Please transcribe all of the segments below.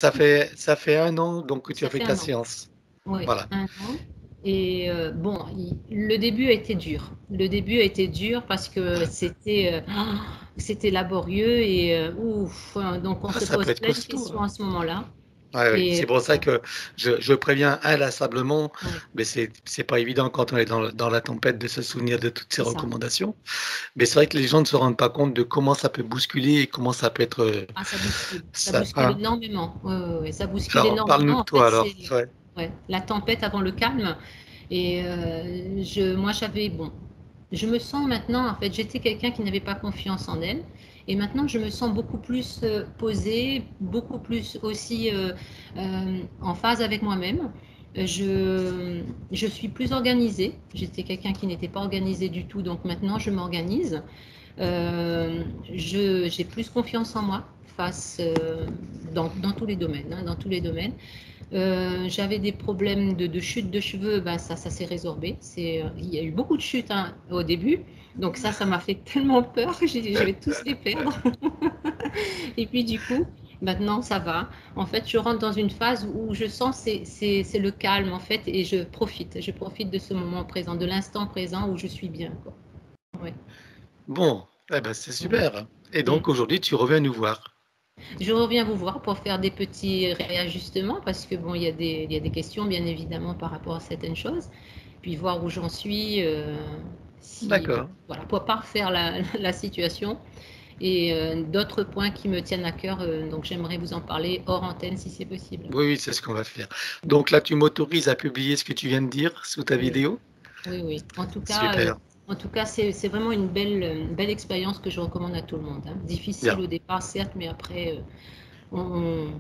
Ça fait 1 an donc que tu as Ça fait fait ta 1 an. séance. Oui, Voilà. 1 an. Et bon, le début a été dur. Le début a été dur parce que c'était laborieux et ouf, donc on Ah, se ça peut pose être plein de costaud, questions hein. à ce moment-là. Ouais, oui, Et c'est pour ça que je préviens inlassablement, ouais, mais c'est pas évident quand on est dans la tempête de se souvenir de toutes ces c'est ça. recommandations. Mais c'est vrai que les gens ne se rendent pas compte de comment ça peut bousculer et comment ça peut être, Ah, ça ça, bouscule hein. énormément. Ouais, ouais, ouais, ça bouscule Alors, parle-nous énormément. de En fait, toi c'est alors. Ouais. ouais, la tempête avant le calme. Et moi, bon, je me sens maintenant, en fait, j'étais quelqu'un qui n'avait pas confiance en elle. Et maintenant, je me sens beaucoup plus posée, beaucoup plus aussi en phase avec moi-même. Je suis plus organisée. J'étais quelqu'un qui n'était pas organisé du tout, donc maintenant, je m'organise. J'ai plus confiance en moi face dans tous les domaines, hein, dans tous les domaines. J'avais des problèmes de chute de cheveux, ben ça s'est résorbé. Il y a eu beaucoup de chutes hein, au début, donc ça m'a fait tellement peur que je vais tous les perdre. Et puis du coup, maintenant ça va. En fait, je rentre dans une phase où je sens c'est le calme en fait, et je profite de ce moment présent, de l'instant présent où je suis bien, quoi. Ouais. Bon, eh ben, c'est super. Et Mm. donc aujourd'hui, tu reviens nous voir. Je reviens vous voir pour faire des petits réajustements parce que bon, il y a des questions bien évidemment par rapport à certaines choses, puis voir où j'en suis, si D'accord. voilà, pour parfaire la situation et d'autres points qui me tiennent à cœur, donc j'aimerais vous en parler hors antenne si c'est possible. Oui, oui, c'est ce qu'on va faire. Donc là, tu m'autorises à publier ce que tu viens de dire sous ta Oui, vidéo? oui, oui. Super. En tout cas, c'est vraiment une belle expérience que je recommande à tout le monde, hein. Difficile Bien. au départ, certes, mais après, on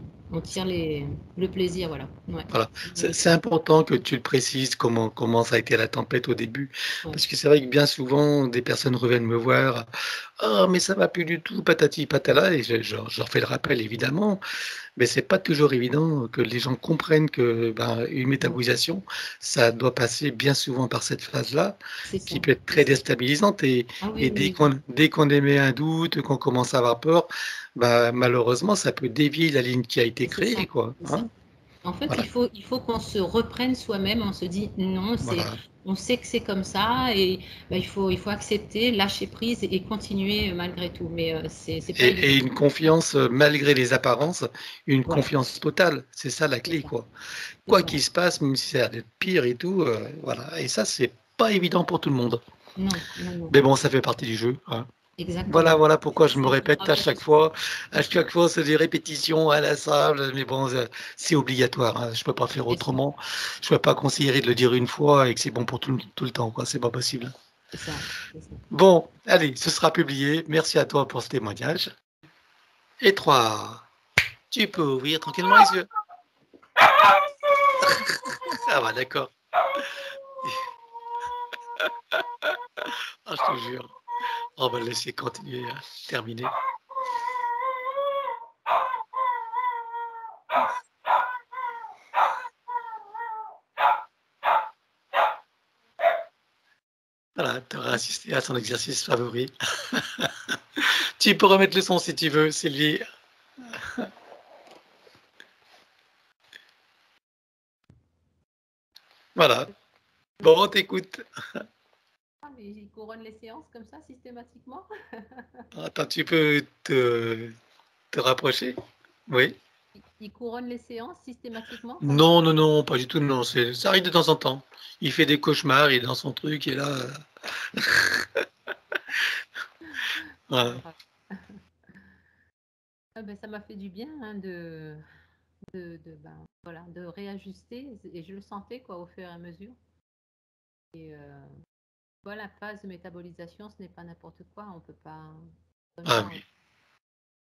tire le plaisir, voilà. Ouais. Voilà, c'est important que tu le précises comment ça a été la tempête au début. Ouais. Parce que c'est vrai que bien souvent, des personnes reviennent me voir: «Oh mais ça va plus du tout, patati patala» et je leur fais le rappel évidemment, mais c'est pas toujours évident que les gens comprennent que, ben, une Ouais. métabolisation, ça doit passer bien souvent par cette phase-là, C'est qui ça, peut être c'est très ça. déstabilisante Ah oui, et oui, oui. dès qu'on émet un doute, qu'on commence à avoir peur, bah, malheureusement ça peut dévier la ligne qui a été C'est ça, créée quoi, c'est ça. hein? En fait, Voilà, il faut qu'on se reprenne soi-même. On se dit non, voilà. on sait que c'est comme ça et bah, il faut accepter, lâcher prise et continuer malgré tout. Mais c'est pas évident. Et une confiance, malgré les apparences, une Voilà, confiance totale. C'est ça la c'est clé, ça, quoi. c'est Quoi ça. qu'il se passe, même si ça a l'air d'être pire et tout, voilà et ça, c'est pas évident pour tout le monde. Non, non, non. Mais bon, ça fait partie du jeu, hein. Voilà, Exactement. voilà pourquoi je me C'est du répète à travail chaque de soi. fois. À chaque fois, c'est des répétitions inlassables, mais bon, c'est obligatoire, hein. Je peux pas faire C'est ça, autrement. Je peux pas considérer de le dire une fois et que c'est bon pour tout le temps, quoi. C'est pas possible. c'est ça, c'est ça. Bon, allez, ce sera publié. Merci à toi pour ce témoignage. Et 3, tu peux ouvrir tranquillement les yeux. Ah bah d'accord. Ah, je te jure. On va le laisser continuer à terminer. Voilà, tu auras assisté à son exercice favori. Tu peux remettre le son si tu veux, Sylvie. Voilà. Bon, on t'écoute. Ah, mais il couronne les séances comme ça systématiquement? Attends, tu peux te rapprocher? Oui. Il couronne les séances systématiquement comme ça? Non, non, non, pas du tout, non. Ça arrive de temps en temps. Il fait des cauchemars, il est dans son truc, et là. Voilà. Ah, ah ben, ça m'a fait du bien hein, ben, voilà, de réajuster et je le sentais quoi au fur et à mesure. Et voilà, la phase de métabolisation, ce n'est pas n'importe quoi. On peut pas Ah vraiment, oui.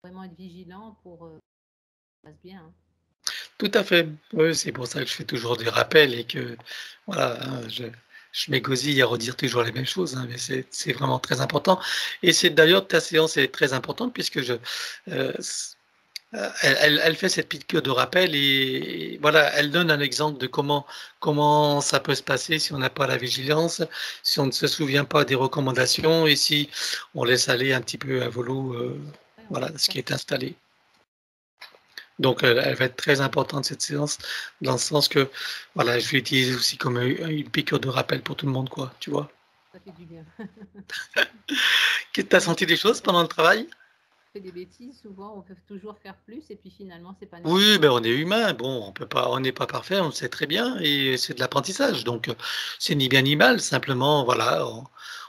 vraiment être vigilant pour que ça se passe bien, hein. Tout à fait. Oui, c'est pour ça que je fais toujours des rappels et que voilà, hein, je m'égosille à redire toujours les mêmes choses, hein, mais c'est vraiment très important et c'est d'ailleurs ta séance est très importante puisque elle fait cette piqûre de rappel et voilà, elle donne un exemple de comment ça peut se passer si on n'a pas la vigilance, si on ne se souvient pas des recommandations et si on laisse aller un petit peu à volo, Ouais, ouais, voilà, ce tout à qui est fait. installé. Donc, elle va être très importante cette séance, dans le sens que, voilà, je vais l'utiliser aussi comme une piqûre de rappel pour tout le monde, quoi, tu vois. Ça fait du bien. Tu as senti des choses pendant le travail? On fait des bêtises, souvent, on peut toujours faire plus et puis finalement, c'est pas Oui, nécessaire. ben, on est humain, bon, on n'est pas parfait, on le sait très bien et c'est de l'apprentissage donc c'est ni bien ni mal, simplement voilà,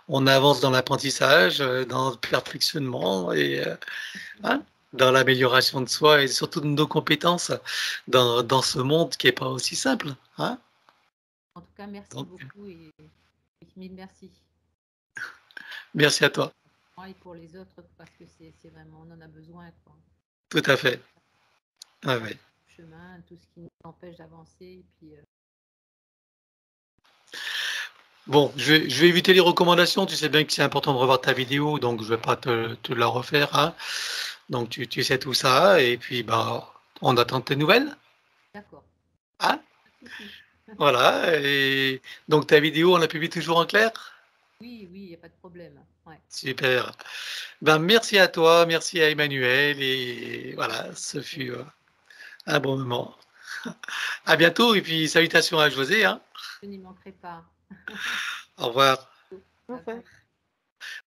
on avance dans l'apprentissage, dans le perfectionnement et hein, dans l'amélioration de soi et surtout de nos compétences dans ce monde qui est pas aussi simple, hein? En tout cas, merci Donc beaucoup et mille merci. merci à toi. Moi et pour les autres, parce que c'est vraiment, on en a besoin, quoi. Tout à fait. Ouais, Dans ouais. le chemin, tout ce qui nous empêche d'avancer. Et puis, Bon, je vais éviter les recommandations. Tu sais bien que c'est important de revoir ta vidéo, donc je vais pas te la refaire, hein. Donc tu sais tout ça et puis, bah, on attend tes nouvelles, d'accord, hein? pas de souci. Voilà et donc ta vidéo, on la publie toujours en clair? Oui, oui, il n'y a pas de problème. Ouais. Super. Ben, merci à toi, merci à Emmanuel et voilà, ce fut, Je un bon moment. À bientôt et puis salutations à José, hein. n'y manquerai pas. Au revoir. Bye bye.